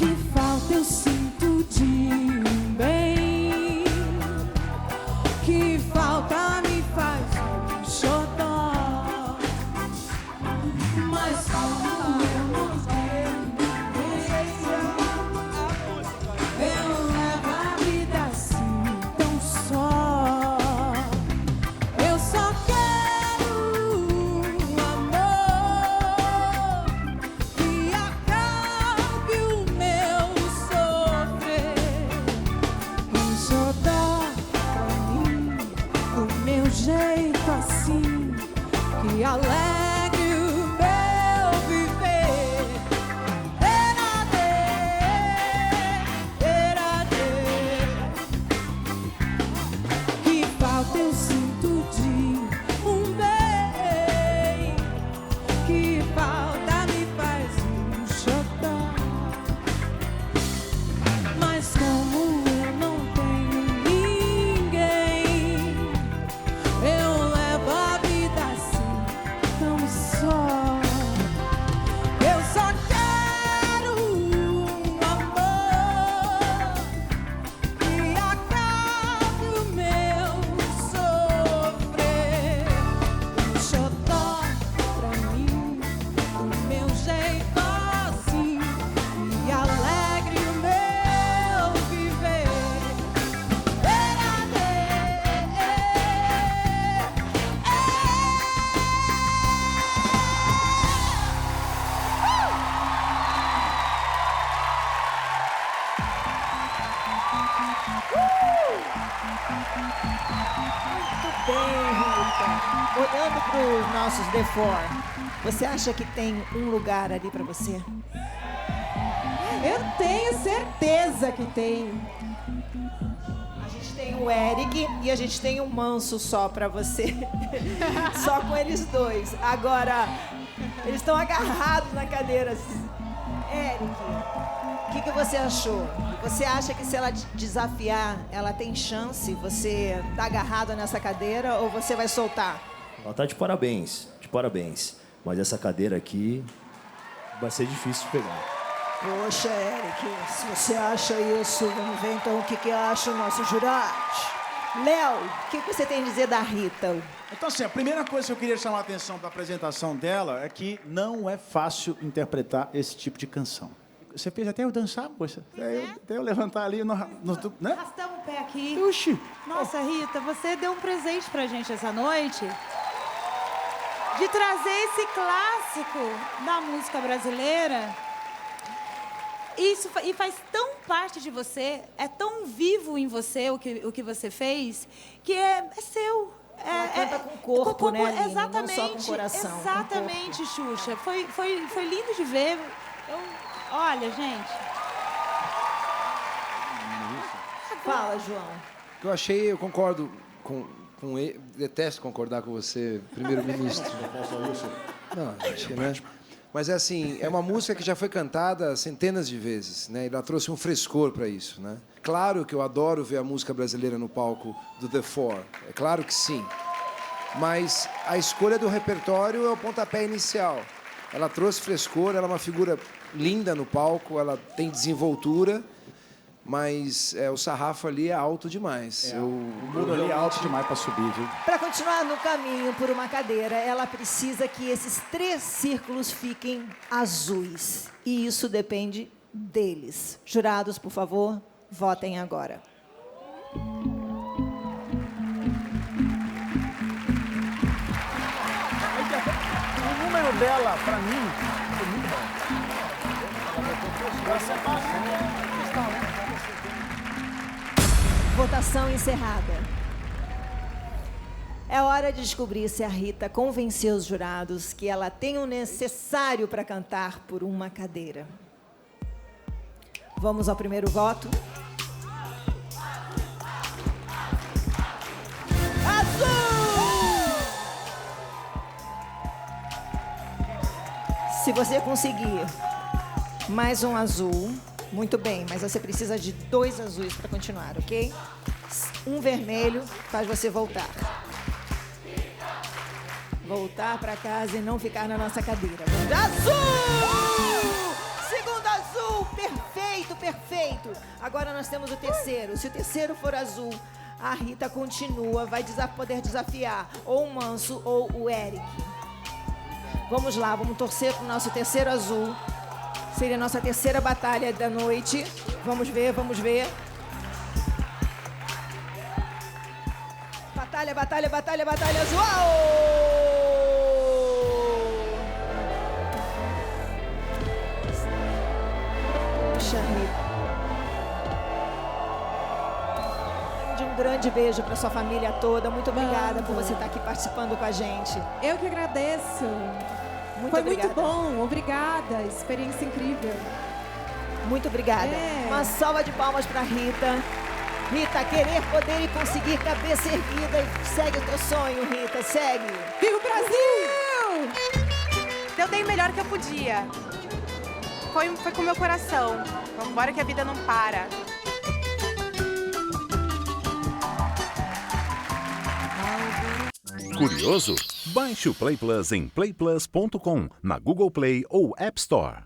que falta eu sinto de um bem, que falta me faz um xodó, mas como eu não tenho ninguém, eu levo a vida assim tão só. Eu só quero um amor que acabe o meu sofrer, um xodó pra mim, do meu jeito assim, que alegre o meu viver. Que falta eu sinto de um bem, que falta me faz um xodó, mas como eu não tenho ninguém, eu levo a vida assim tão só. Eu só quero um amor que acabe o meu sofrer, um xodó pra mim, do meu jeito assim, e alegre o meu viver. Muito bem, Rita. Olhando para os nossos The Four, você acha que tem um lugar ali para você? Eu tenho certeza que tem. A gente tem o Eric e a gente tem o Manso só para você. Só com eles dois. Agora, eles estão agarrados na cadeira. Eric, o que você achou? Você acha que se ela te desafiar, ela tem chance? Você tá agarrado nessa cadeira ou você vai soltar? Ela tá de parabéns, de parabéns. Mas essa cadeira aqui vai ser difícil de pegar. Poxa, Eric, se você acha isso, vamos ver então o que acham nossos jurados. Léo, o que você tem a dizer da Rita? Então, assim, a primeira coisa que eu queria chamar a atenção para a apresentação dela é que não é fácil interpretar esse tipo de canção. Você fez até eu dançar, poxa. Até eu levantar ali no né? Arrastamos o pé aqui. Oxi. Nossa, Rita, você deu um presente pra gente essa noite de trazer esse clássico da música brasileira. Isso e faz tão parte de você, é tão vivo em você o que você fez, que é seu. Ela canta com o corpo, né, Aline? Exatamente. Não só com o coração. Exatamente, Xuxa. Foi lindo de ver. Olha, gente. Fala, João. Eu achei, eu concordo com ele, detesto concordar com você, primeiro-ministro. Não, acho que não. Mas é assim, é uma música que já foi cantada centenas de vezes, né? E ela trouxe um frescor para isso, né? Claro que eu adoro ver a música brasileira no palco do The Four, é claro que sim. Mas a escolha do repertório é o pontapé inicial. Ela trouxe frescor, ela é uma figura linda no palco, ela tem desenvoltura, mas o sarrafo ali é alto demais. O muro ali é alto demais para subir, viu? Para continuar no caminho por uma cadeira, ela precisa que esses 3 círculos fiquem azuis. E isso depende deles. Jurados, por favor, votem agora. O número dela, para mim, foi muito bom. Votação encerrada. É hora de descobrir se a Rita convenceu os jurados que ela tem o necessário para cantar por uma cadeira. Vamos ao primeiro voto. Azul! Se você conseguir mais um azul, muito bem, mas você precisa de 2 azuis para continuar, ok? Um vermelho faz você voltar. Voltar para casa e não ficar na nossa cadeira. Azul! Segundo azul! azul! Perfeito, perfeito! Agora nós temos o terceiro. Se o terceiro for azul, a Rita continua, vai poder desafiar ou o Manso ou o Eric. Vamos lá, vamos torcer pro nosso terceiro azul. Seria a nossa terceira batalha da noite. Vamos ver, vamos ver. Batalha, batalha, batalha, batalha azul! Puxa, Rita. Um grande beijo para sua família toda. Muito obrigada por você estar aqui participando com a gente. Eu que agradeço. Muito Foi obrigada. muito bom, obrigada. Experiência incrível. Muito obrigada. É. Uma salva de palmas para Rita. Rita, querer, poder e conseguir, cabeça erguida. Segue o teu sonho, Rita, segue. Viva o Brasil! Eu dei o melhor que eu podia. Foi com o meu coração. Vamos embora que a vida não para. Curioso? Baixe o Play Plus em playplus.com, na Google Play ou App Store.